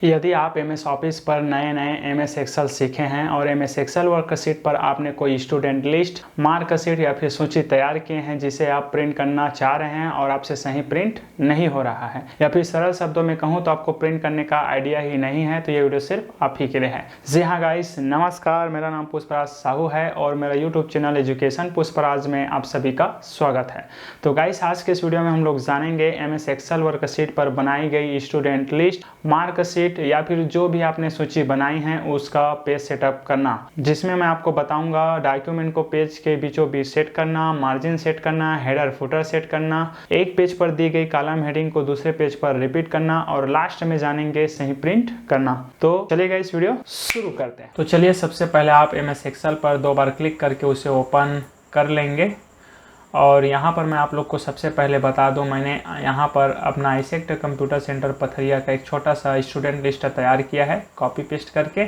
यदि आप MS office पर नए MS एक्सेल सीखे हैं और MS एक्सेल वर्कशीट पर आपने कोई स्टूडेंट लिस्ट, मार्कशीट या फिर सूची तैयार किए हैं जिसे आप प्रिंट करना चाह रहे हैं और आपसे सही प्रिंट नहीं हो रहा है, या फिर सरल शब्दों में कहूँ तो आपको प्रिंट करने का आइडिया ही नहीं है, तो ये वीडियो सिर्फ आप ही के लिए है। जी हाँ गाइस, नमस्कार, मेरा नाम पुष्पराज साहू है और मेरा यूट्यूब चैनल एजुकेशन पुष्पराज में आप सभी का स्वागत है। तो गाइस, आज के इस वीडियो में हम लोग जानेंगे MS एक्सेल वर्कशीट पर बनाई गई स्टूडेंट लिस्ट, मार्कशीट या फिर जो भी आपने सूची बनाई है उसका पेज सेटअप करना, जिसमें मैं आपको बताऊंगा डॉक्यूमेंट को पेज के बीचों बीच सेट करना, मार्जिन सेट करना, हेडर फुटर सेट करना, एक पेज पर दी गई कॉलम हेडिंग को दूसरे पेज पर रिपीट करना और लास्ट में जानेंगे सही प्रिंट करना। तो चलिएगा इस वीडियो शुरू करते हैं। तो चलिए, सबसे पहले आप MS एक्सेल पर 2 बार क्लिक करके उसे ओपन कर लेंगे और यहाँ पर मैं आप लोग को सबसे पहले बता दूं, मैंने यहाँ पर अपना आईसेक्ट कंप्यूटर सेंटर पथरिया का एक छोटा सा स्टूडेंट लिस्ट तैयार किया है कॉपी पेस्ट करके।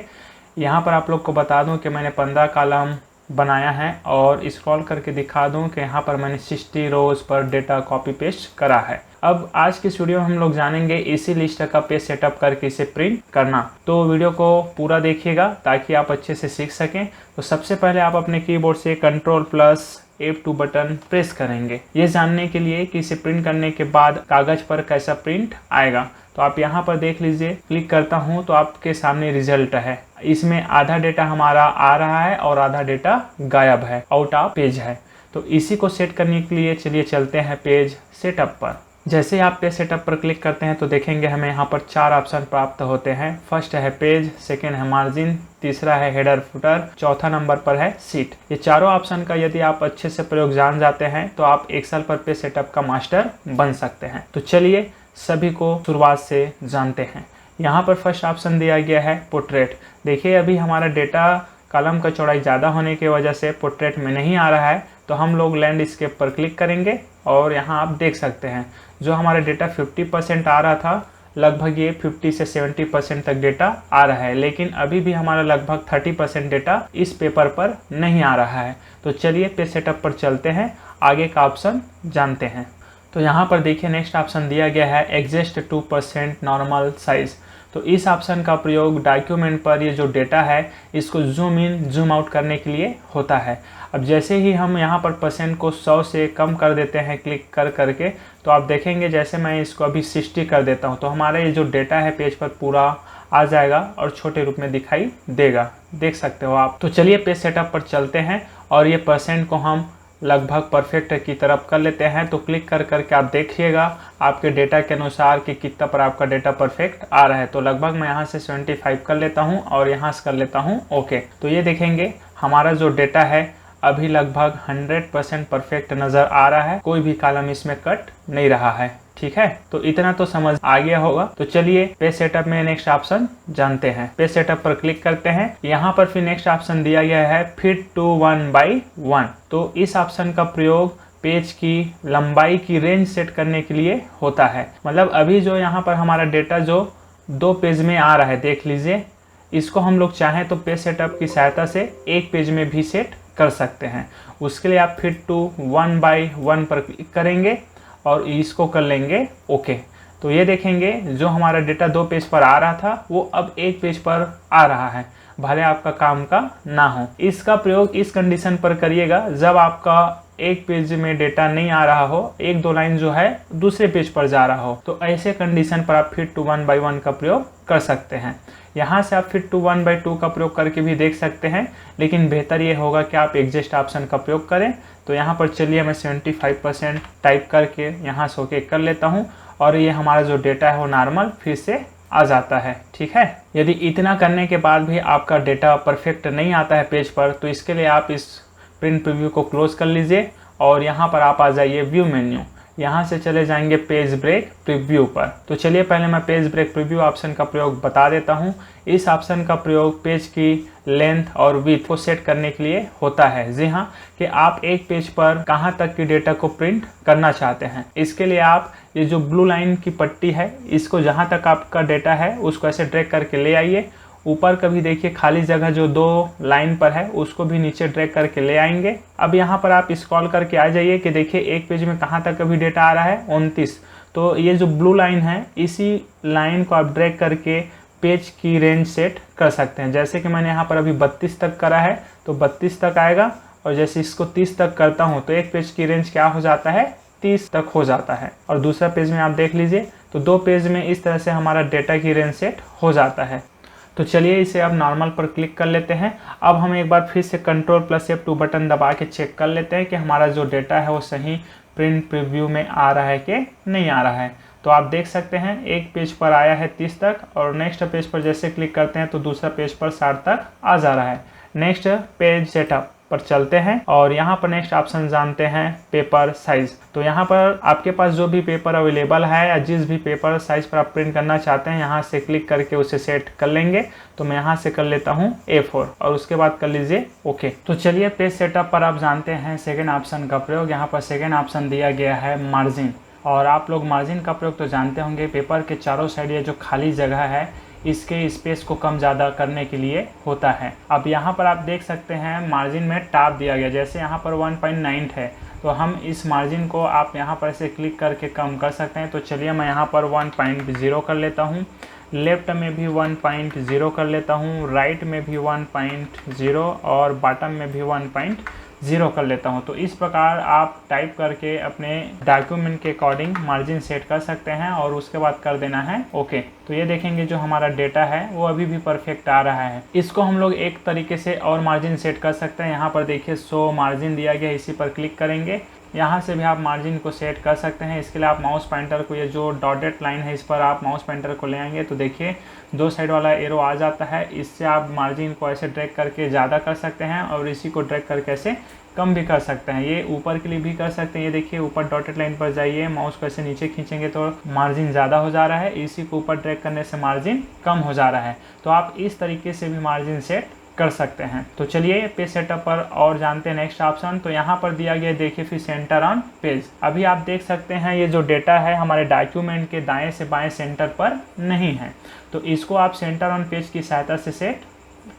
यहाँ पर आप लोग को बता दूं कि मैंने 15 कॉलम बनाया है और स्क्रॉल करके दिखा दूं कि यहाँ पर मैंने 60 रोज पर डेटा कॉपी पेस्ट करा है। अब आज की इस वीडियो में हम लोग जानेंगे इसी लिस्ट का पेज सेटअप करके इसे प्रिंट करना। तो वीडियो को पूरा देखिएगा ताकि आप अच्छे से सीख सकें। तो सबसे पहले आप अपने कीबोर्ड से Ctrl+F2 बटन प्रेस करेंगे, ये जानने के लिए कि इसे प्रिंट करने के बाद कागज पर कैसा प्रिंट आएगा। तो आप यहाँ पर देख लीजिए, क्लिक करता हूँ तो आपके सामने रिजल्ट है। इसमें आधा डेटा हमारा आ रहा है और आधा डेटा गायब है, आउट ऑफ पेज है। तो इसी को सेट करने के लिए चलिए चलते हैं पेज सेटअप पर। जैसे आप पेज सेटअप पर क्लिक करते हैं तो देखेंगे हमें यहाँ पर 4 ऑप्शन प्राप्त होते हैं। फर्स्ट है पेज, सेकेंड है मार्जिन, तीसरा है हेडर फुटर, चौथा नंबर पर है सीट। ये चारों ऑप्शन का यदि आप अच्छे से प्रयोग जान जाते हैं तो आप एक्सेल पर पेज सेटअप का मास्टर बन सकते हैं। तो चलिए सभी को शुरुआत से जानते हैं। यहाँ पर फर्स्ट ऑप्शन दिया गया है पोर्ट्रेट। देखिए, अभी हमारा डेटा कॉलम का चौड़ाई ज़्यादा होने की वजह से पोर्ट्रेट में नहीं आ रहा है, तो हम लोग लैंडस्केप पर क्लिक करेंगे और यहाँ आप देख सकते हैं जो हमारा डेटा 50% आ रहा था, लगभग ये 50 से 70% तक डेटा आ रहा है, लेकिन अभी भी हमारा लगभग 30% डेटा इस पेपर पर नहीं आ रहा है। तो चलिए पेज सेटअप पर चलते हैं, आगे का ऑप्शन जानते हैं। तो यहाँ पर देखिए नेक्स्ट ऑप्शन दिया गया है एडजस्ट 2% नॉर्मल साइज। तो इस ऑप्शन का प्रयोग डॉक्यूमेंट पर ये जो डेटा है इसको जूम इन जूम आउट करने के लिए होता है। अब जैसे ही हम यहाँ पर % को 100 से कम कर देते हैं क्लिक कर करके, तो आप देखेंगे जैसे मैं इसको अभी 60 कर देता हूँ तो हमारा ये जो डेटा है पेज पर पूरा आ जाएगा और छोटे रूप में दिखाई देगा, देख सकते हो आप। तो चलिए पेज सेटअप पर चलते हैं और ये % को हम लगभग परफेक्ट की तरफ कर लेते हैं। तो क्लिक कर करके आप देखिएगा आपके डेटा के अनुसार कि कितना पर आपका डेटा परफेक्ट आ रहा है। तो लगभग मैं यहाँ से 75 कर लेता हूँ और यहाँ से कर लेता हूँ ओके। तो ये देखेंगे हमारा जो डेटा है अभी लगभग 100% परफेक्ट नज़र आ रहा है, कोई भी कॉलम इसमें कट नहीं रहा है। ठीक है, तो इतना तो समझ आ गया होगा। तो चलिए पेज सेटअप में नेक्स्ट ऑप्शन जानते हैं। पेज सेटअप पर क्लिक करते हैं, यहाँ पर फिर नेक्स्ट ऑप्शन दिया गया है फिट टू 1/1। तो इस ऑप्शन का प्रयोग पेज की लंबाई की रेंज सेट करने के लिए होता है। मतलब अभी जो यहाँ पर हमारा डेटा जो 2 पेज में आ रहा है, देख लीजिए, इसको हम लोग चाहें तो पेज सेटअप की सहायता से एक पेज में भी सेट कर सकते हैं। उसके लिए आप फिट टू 1/1 पर क्लिक करेंगे और इसको कर लेंगे ओके। तो ये देखेंगे जो हमारा डेटा 2 पेज पर आ रहा था वो अब 1 पेज पर आ रहा है, भले आपका काम का ना हो। इसका प्रयोग इस कंडीशन पर करिएगा जब आपका एक पेज में डेटा नहीं आ रहा हो, 1-2 लाइन जो है दूसरे पेज पर जा रहा हो, तो ऐसे कंडीशन पर आप फिट टू 1/1 का प्रयोग कर सकते हैं। यहाँ से आप फिट टू 1/2 का प्रयोग करके भी देख सकते हैं, लेकिन बेहतर ये होगा कि आप एडजस्ट ऑप्शन का प्रयोग करें। तो यहाँ पर चलिए मैं 75% टाइप करके यहाँ से ओके कर लेता हूँ और ये हमारा जो डेटा है वो नॉर्मल फिर से आ जाता है। ठीक है, यदि इतना करने के बाद भी आपका डेटा परफेक्ट नहीं आता है पेज पर, तो इसके लिए आप इस प्रिंट प्रीव्यू को क्लोज कर लीजिए और यहाँ पर आप आ जाइए व्यू मेन्यू, यहाँ से चले जाएंगे पेज ब्रेक प्रीव्यू पर। तो चलिए पहले मैं पेज ब्रेक प्रीव्यू ऑप्शन का प्रयोग बता देता हूँ। इस ऑप्शन का प्रयोग पेज की लेंथ और विड्थ को सेट करने के लिए होता है। जी हाँ, कि आप एक पेज पर कहाँ तक की डेटा को प्रिंट करना चाहते हैं। इसके लिए आप ये जो ब्लू लाइन की पट्टी है इसको जहाँ तक आपका डेटा है उसको ऐसे ड्रैग करके ले आइए। ऊपर का भी देखिए खाली जगह जो 2 लाइन पर है उसको भी नीचे ड्रैग करके ले आएंगे। अब यहाँ पर आप स्क्रॉल करके आ जाइए कि देखिए एक पेज में कहाँ तक अभी डेटा आ रहा है 29। तो ये जो ब्लू लाइन है इसी लाइन को आप ड्रैग करके पेज की रेंज सेट कर सकते हैं। जैसे कि मैंने यहाँ पर अभी 32 तक करा है तो 32 तक आएगा, और जैसे इसको 30 तक करता हूँ तो एक पेज की रेंज क्या हो जाता है, 30 तक हो जाता है। और दूसरा पेज में आप देख लीजिए तो 2 पेज में इस तरह से हमारा डेटा की रेंज सेट हो जाता है। तो चलिए इसे अब नॉर्मल पर क्लिक कर लेते हैं। अब हम एक बार फिर से Ctrl+F2 बटन दबा के चेक कर लेते हैं कि हमारा जो डेटा है वो सही प्रिंट प्रीव्यू में आ रहा है कि नहीं आ रहा है। तो आप देख सकते हैं एक पेज पर आया है 30 तक, और नेक्स्ट पेज पर जैसे क्लिक करते हैं तो दूसरा पेज पर 60 तक आ जा रहा है। नेक्स्ट पेज सेटअप पर चलते हैं और यहाँ पर नेक्स्ट ऑप्शन जानते हैं पेपर साइज। तो यहाँ पर आपके पास जो भी पेपर अवेलेबल है या जिस भी पेपर साइज पर आप प्रिंट करना चाहते हैं यहाँ से क्लिक करके उसे सेट कर लेंगे। तो मैं यहाँ से कर लेता हूँ A4 और उसके बाद कर लीजिए ओके। तो चलिए पेज सेटअप पर आप जानते हैं सेकेंड ऑप्शन का प्रयोग। यहाँ पर सेकेंड ऑप्शन दिया गया है मार्जिन, और आप लोग मार्जिन का प्रयोग तो जानते होंगे, पेपर के चारों साइड ये जो खाली जगह है इसके स्पेस को कम ज़्यादा करने के लिए होता है। अब यहाँ पर आप देख सकते हैं मार्जिन में टैब दिया गया, जैसे यहाँ पर 1.9 है तो हम इस मार्जिन को आप यहाँ पर से क्लिक करके कम कर सकते हैं। तो चलिए मैं यहाँ पर 1.0 कर लेता हूँ, लेफ्ट में भी 1.0 कर लेता हूँ, राइट में भी 1.0 और बॉटम में भी 1.0 कर लेता हूँ। तो इस प्रकार आप टाइप करके अपने डॉक्यूमेंट के अकॉर्डिंग मार्जिन सेट कर सकते हैं और उसके बाद कर देना है ओके। तो ये देखेंगे जो हमारा डेटा है वो अभी भी परफेक्ट आ रहा है। इसको हम लोग एक तरीके से और मार्जिन सेट कर सकते हैं। यहाँ पर देखिए 100 मार्जिन दिया गया, इसी पर क्लिक करेंगे, यहाँ से भी आप मार्जिन को सेट कर सकते हैं। इसके लिए आप माउस पॉइंटर को, ये जो डॉटेड लाइन है इस पर आप माउस पॉइंटर को ले आएंगे तो देखिए 2 साइड वाला एरो आ जाता है। इससे आप मार्जिन को ऐसे ड्रैग करके ज़्यादा कर सकते हैं और इसी को ड्रैग करके ऐसे कम भी कर सकते हैं। ये ऊपर के लिए भी कर सकते हैं। ये देखिए ऊपर डॉटेड लाइन पर जाइए, माउस को ऐसे नीचे खींचेंगे तो मार्जिन ज़्यादा हो जा रहा है, इसी को ऊपर ड्रैग करने से मार्जिन कम हो जा रहा है। तो आप इस तरीके से भी मार्जिन सेट कर सकते हैं। तो चलिए पेज सेटअप पर और जानते हैं नेक्स्ट ऑप्शन। तो यहाँ पर दिया गया देखिए फिर सेंटर ऑन पेज। अभी आप देख सकते हैं ये जो डेटा है हमारे डॉक्यूमेंट के दाएं से बाएं सेंटर पर नहीं है, तो इसको आप सेंटर ऑन पेज की सहायता से सेट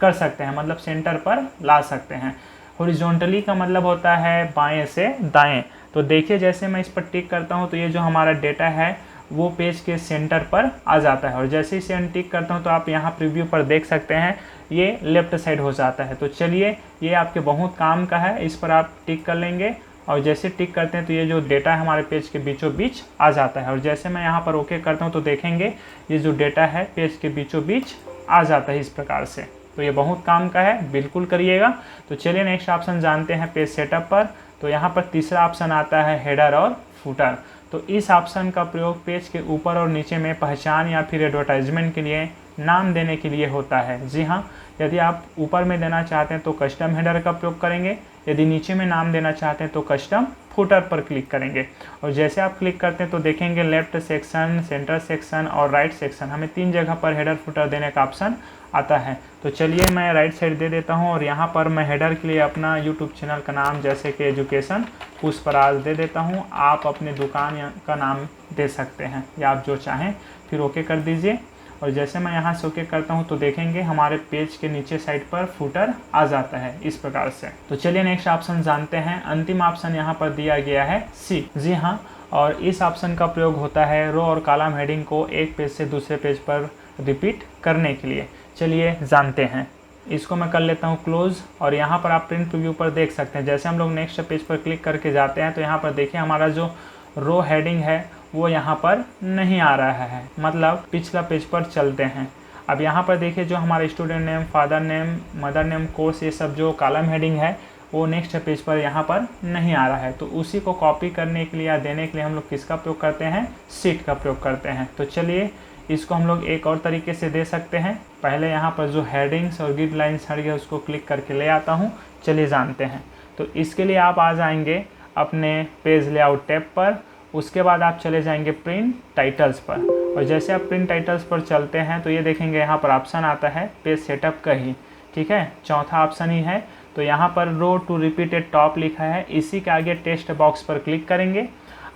कर सकते हैं, मतलब सेंटर पर ला सकते हैं। हॉरिजॉन्टली का मतलब होता है बाएं से दाएं। तो देखिए जैसे मैं इस पर टिक करता हूँ तो ये जो हमारा डेटा है वो पेज के सेंटर पर आ जाता है, और जैसे इसे अनटिक करता हूँ तो आप यहाँ प्रीव्यू पर देख सकते हैं ये लेफ्ट साइड हो जाता है। तो चलिए ये आपके बहुत काम का है, इस पर आप टिक कर लेंगे और जैसे टिक करते हैं तो ये जो डेटा है हमारे पेज के बीचों बीच आ जाता है। और जैसे मैं यहाँ पर ओके करता हूँ तो देखेंगे ये जो डेटा है पेज के बीचों बीच आ जाता है इस प्रकार से। तो ये बहुत काम का है, बिल्कुल करिएगा। तो चलिए नेक्स्ट ऑप्शन जानते हैं पेज सेटअप पर। तो यहाँ पर तीसरा ऑप्शन आता है हेडर और फुटर। तो इस ऑप्शन का प्रयोग पेज के ऊपर और नीचे में पहचान या फिर एडवर्टाइजमेंट के लिए नाम देने के लिए होता है। जी हाँ, यदि आप ऊपर में देना चाहते हैं तो कस्टम हेडर का प्रयोग करेंगे, यदि नीचे में नाम देना चाहते हैं तो कस्टम फुटर पर क्लिक करेंगे। और जैसे आप क्लिक करते हैं तो देखेंगे लेफ्ट सेक्शन, सेंटर सेक्शन और राइट सेक्शन, हमें 3 जगह पर हेडर फुटर देने का ऑप्शन आता है। तो चलिए मैं राइट साइड दे देता हूं और यहाँ पर मैं हेडर के लिए अपना यूट्यूब चैनल का नाम जैसे कि एजुकेशन पुष्पराज दे देता हूं। आप अपने दुकान का नाम दे सकते हैं या आप जो चाहें, फिर ओके कर दीजिए। और जैसे मैं यहाँ से ओके करता हूँ तो देखेंगे हमारे पेज के नीचे साइड पर फुटर आ जाता है इस प्रकार से। तो चलिए नेक्स्ट ऑप्शन जानते हैं। अंतिम ऑप्शन यहाँ पर दिया गया है सी। जी हाँ, और इस ऑप्शन का प्रयोग होता है रो और कॉलम हेडिंग को एक पेज से दूसरे पेज पर रिपीट करने के लिए। चलिए जानते हैं। इसको मैं कर लेता हूँ क्लोज और यहाँ पर आप प्रिंट प्रीव्यू पर देख सकते हैं। जैसे हम लोग नेक्स्ट पेज पर क्लिक करके जाते हैं तो यहाँ पर देखिए हमारा जो रो हेडिंग है वो यहाँ पर नहीं आ रहा है, मतलब पिछला पेज पर चलते हैं। अब यहाँ पर देखिए जो हमारा student name, father name, mother name, course, ये सब जो कॉलम हेडिंग है वो नेक्स्ट पेज पर यहाँ पर नहीं आ रहा है। तो उसी को कॉपी करने के लिए या देने के लिए हम लोग किसका प्रयोग करते हैं, शीट का प्रयोग करते हैं। तो चलिए इसको हम लोग एक और तरीके से दे सकते हैं। पहले यहाँ पर जो हेडिंग्स और ग्रिड लाइन्स हट गया उसको क्लिक करके ले आता हूँ। चलिए जानते हैं। तो इसके लिए आप आ जाएंगे अपने पेज लेआउट टैब पर, उसके बाद आप चले जाएंगे प्रिंट टाइटल्स पर। और जैसे आप प्रिंट टाइटल्स पर चलते हैं तो ये देखेंगे यहाँ पर ऑप्शन आता है पेज सेटअप का ही, ठीक है, चौथा ऑप्शन ही है। तो यहाँ पर रो टू रिपीटेड टॉप लिखा है, इसी के आगे टेक्स्ट बॉक्स पर क्लिक करेंगे।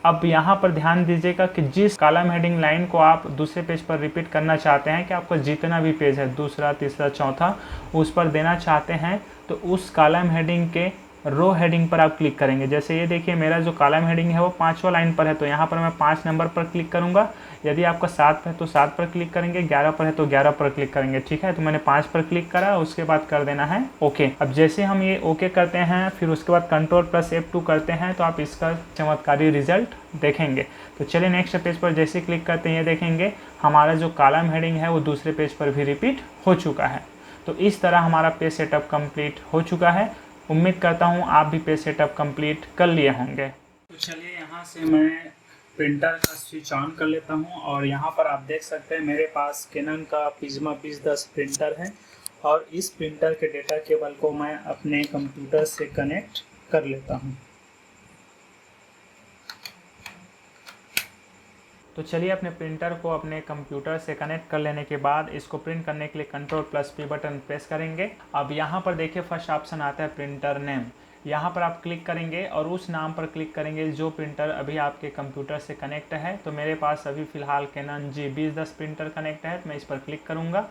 अब यहाँ पर ध्यान दीजिएगा कि जिस कॉलम हेडिंग लाइन को आप दूसरे पेज पर रिपीट करना चाहते हैं कि आपको जितना भी पेज है, दूसरा, तीसरा, चौथा, उस पर देना चाहते हैं, तो उस कॉलम हेडिंग के रो हेडिंग पर आप क्लिक करेंगे। जैसे ये देखिए मेरा जो कॉलम हेडिंग है वो 5वां लाइन पर है, तो यहाँ पर मैं 5 नंबर पर क्लिक करूँगा। यदि आपका 7 पर है तो 7 पर क्लिक करेंगे, 11 पर है तो 11 पर क्लिक करेंगे। ठीक है, तो मैंने 5 पर क्लिक करा, उसके बाद कर देना है ओके। अब जैसे हम ये ओके करते हैं, फिर उसके बाद Ctrl+F2 करते हैं, तो आप इसका चमत्कारी रिजल्ट देखेंगे। तो चलिए नेक्स्ट पेज पर जैसे क्लिक करते हैं, ये देखेंगे हमारा जो कॉलम हेडिंग है वो दूसरे पेज पर भी रिपीट हो चुका है। तो इस तरह हमारा पेज सेटअप कंप्लीट हो चुका है। उम्मीद करता हूँ आप भी पेज सेटअप कंप्लीट कर लिए होंगे। तो चलिए यहाँ से मैं प्रिंटर का स्विच ऑन कर लेता हूँ और यहाँ पर आप देख सकते हैं मेरे पास कैनन का पिज़्मा 2010 प्रिंटर है और इस प्रिंटर के डेटा केबल को मैं अपने कंप्यूटर से कनेक्ट कर लेता हूँ। तो चलिए अपने प्रिंटर को अपने कंप्यूटर से कनेक्ट कर लेने के बाद इसको प्रिंट करने के लिए Ctrl+P बटन प्रेस करेंगे। अब यहाँ पर देखिए फर्स्ट ऑप्शन आता है प्रिंटर नेम, यहाँ पर आप क्लिक करेंगे और उस नाम पर क्लिक करेंगे जो प्रिंटर अभी आपके कंप्यूटर से कनेक्ट है। तो मेरे पास अभी फ़िलहाल कैनन G2010 प्रिंटर कनेक्ट है, तो मैं इस पर क्लिक करूँगा।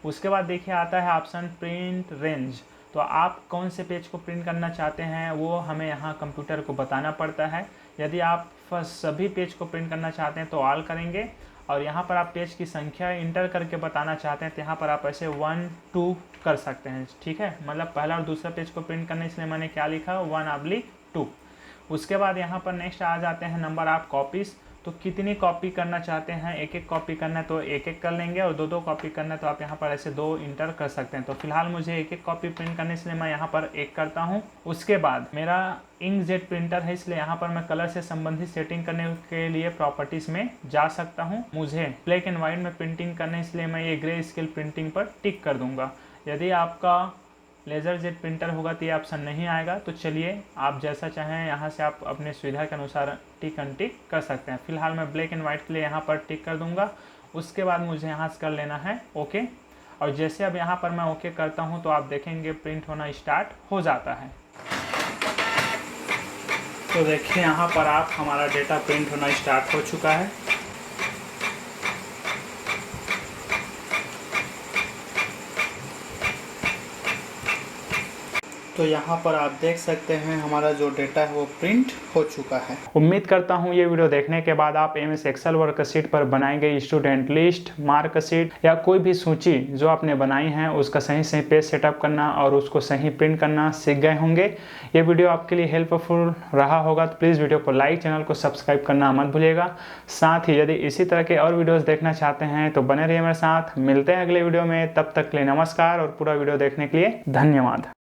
उसके बाद देखिए आता है ऑप्शन प्रिंट रेंज, तो आप कौन से पेज को प्रिंट करना चाहते हैं वो हमें यहाँ कंप्यूटर को बताना पड़ता है। यदि आप सभी पेज को प्रिंट करना चाहते हैं तो ऑल करेंगे और यहाँ पर आप पेज की संख्या इंटर करके बताना चाहते हैं तो यहाँ पर आप ऐसे 1 2 कर सकते हैं। ठीक है, मतलब पहला और दूसरा पेज को प्रिंट करने, इसलिए मैंने क्या लिखा 1/2। उसके बाद यहाँ पर नेक्स्ट आ जाते हैं नंबर ऑफ कॉपीज़, तो कितनी कॉपी करना चाहते हैं, एक एक कॉपी करना है तो एक एक कर लेंगे और दो दो कॉपी करना है तो आप यहाँ पर ऐसे 2 इंटर कर सकते हैं। तो फिलहाल मुझे एक एक कॉपी प्रिंट करने इसलिए मैं यहाँ पर 1 करता हूँ। उसके बाद मेरा इंकजेट प्रिंटर है, इसलिए यहाँ पर मैं कलर से संबंधित सेटिंग करने के लिए प्रॉपर्टीज़ में जा सकता हूँ। मुझे ब्लैक एंड वाइट में प्रिंटिंग करने इसलिए मैं ये ग्रे स्केल प्रिंटिंग पर टिक कर दूँगा। यदि आपका लेज़र जेट प्रिंटर होगा तो ये ऑप्शन नहीं आएगा। तो चलिए आप जैसा चाहें यहाँ से आप अपने सुविधा के अनुसार टिक अनटिक कर सकते हैं। फिलहाल मैं ब्लैक एंड वाइट के लिए यहाँ पर टिक कर दूंगा। उसके बाद मुझे यहाँ से कर लेना है ओके, और जैसे अब यहाँ पर मैं ओके करता हूँ तो आप देखेंगे प्रिंट होना स्टार्ट हो जाता है। तो देखिए यहाँ पर आप हमारा डेटा प्रिंट होना स्टार्ट हो चुका है। तो यहाँ पर आप देख सकते हैं हमारा जो डेटा है वो प्रिंट हो चुका है। उम्मीद करता हूँ ये वीडियो देखने के बाद आप MS एक्सेल वर्कशीट पर बनाई गई स्टूडेंट लिस्ट, मार्कशीट या कोई भी सूची जो आपने बनाई है उसका सही पेज सेटअप करना और उसको सही प्रिंट करना सीख गए होंगे। ये वीडियो आपके लिए हेल्पफुल रहा होगा तो प्लीज़ वीडियो को लाइक, चैनल को सब्सक्राइब करना मत भूलिएगा। साथ ही यदि इसी तरह के और वीडियोज़ देखना चाहते हैं तो बने रहिए मेरे साथ। मिलते हैं अगले वीडियो में, तब तक के लिए नमस्कार और पूरा वीडियो देखने के लिए धन्यवाद।